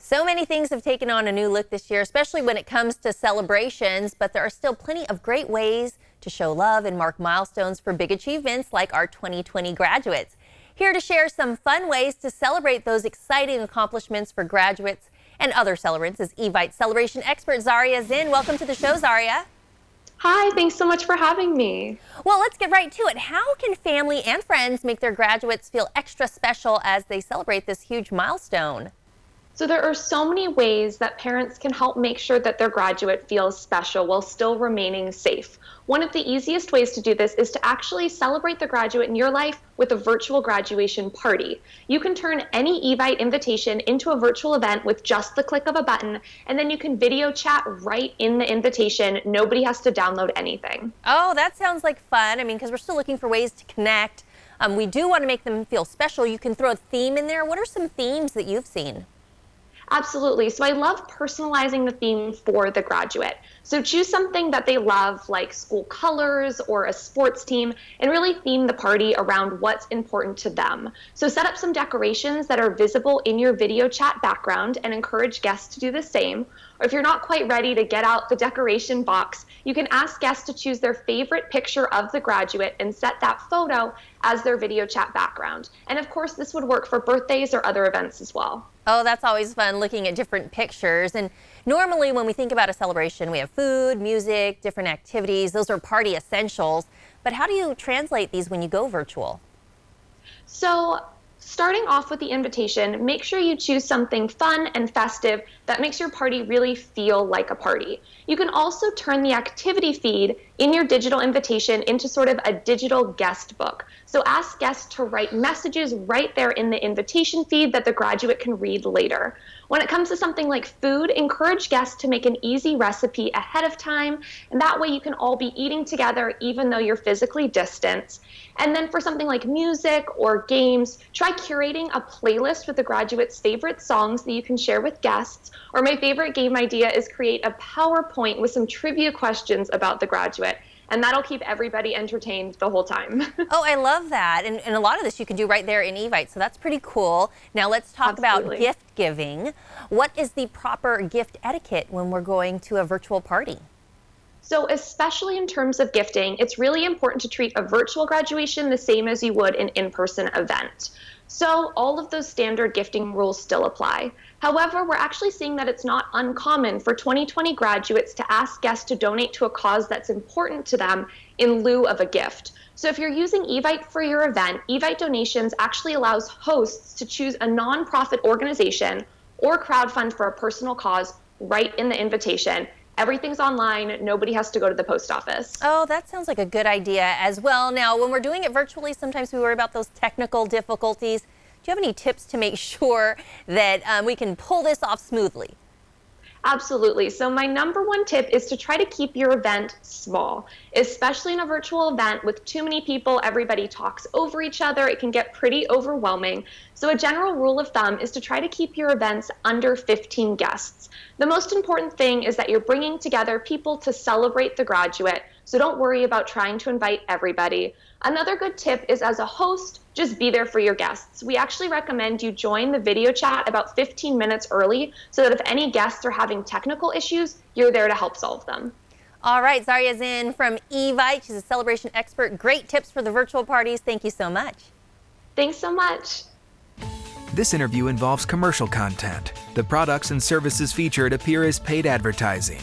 So many things have taken on a new look this year, especially when it comes to celebrations, but there are still plenty of great ways to show love and mark milestones for big achievements like our 2020 graduates. Here to share some fun ways to celebrate those exciting accomplishments for graduates and other celebrants is Evite celebration expert Zaria Zinn. Welcome to the show, Zaria. Hi, thanks so much for having me. Well, let's get right to it. How can family and friends make their graduates feel extra special as they celebrate this huge milestone? So there are so many ways that parents can help make sure that their graduate feels special while still remaining safe. One of the easiest ways to do this is to actually celebrate the graduate in your life with a virtual graduation party. You can turn any Evite invitation into a virtual event with just the click of a button, and then you can video chat right in the invitation. Nobody has to download anything. Oh, that sounds like fun. I mean, because we're still looking for ways to connect. We do want to make them feel special. You can throw a theme in there. What are some themes that you've seen? Absolutely. So I love personalizing the theme for the graduate. So choose something that they love, like school colors or a sports team, and really theme the party around what's important to them. So set up some decorations that are visible in your video chat background and encourage guests to do the same. Or if you're not quite ready to get out the decoration box, you can ask guests to choose their favorite picture of the graduate and set that photo as their video chat background. And of course, this would work for birthdays or other events as well. Oh, that's always fun looking at different pictures. And normally when we think about a celebration, we have food, music, different activities. Those are party essentials. But how do you translate these when you go virtual? So starting off with the invitation, make sure you choose something fun and festive that makes your party really feel like a party. You can also turn the activity feed in your digital invitation into sort of a digital guest book. So ask guests to write messages right there in the invitation feed that the graduate can read later. When it comes to something like food, encourage guests to make an easy recipe ahead of time, and that way you can all be eating together even though you're physically distant. And then for something like music or games, try curating a playlist with the graduate's favorite songs that you can share with guests. Or my favorite game idea is create a PowerPoint with some trivia questions about the graduate. And that'll keep everybody entertained the whole time. Oh, I love that. And a lot of this you can do right there in Evite, so that's pretty cool. Now let's talk about gift giving. What is the proper gift etiquette when we're going to a virtual party? So especially in terms of gifting, it's really important to treat a virtual graduation the same as you would an in-person event. So all of those standard gifting rules still apply. However, we're actually seeing that it's not uncommon for 2020 graduates to ask guests to donate to a cause that's important to them in lieu of a gift. So if you're using Evite for your event, Evite Donations actually allows hosts to choose a nonprofit organization or crowdfund for a personal cause right in the invitation. Everything's online. Nobody has to go to the post office. Oh, that sounds like a good idea as well. Now, when we're doing it virtually, sometimes we worry about those technical difficulties. Do you have any tips to make sure that we can pull this off smoothly? Absolutely. So my number one tip is to try to keep your event small, especially in a virtual event with too many people. Everybody talks over each other. It can get pretty overwhelming. So a general rule of thumb is to try to keep your events under 15 guests. The most important thing is that you're bringing together people to celebrate the graduate. So don't worry about trying to invite everybody. Another good tip is, as a host, just be there for your guests. We actually recommend you join the video chat about 15 minutes early so that if any guests are having technical issues, you're there to help solve them. All right, Zaria Zinn from Evite. She's a celebration expert. Great tips for the virtual parties. Thank you so much. Thanks so much. This interview involves commercial content. The products and services featured appear as paid advertising.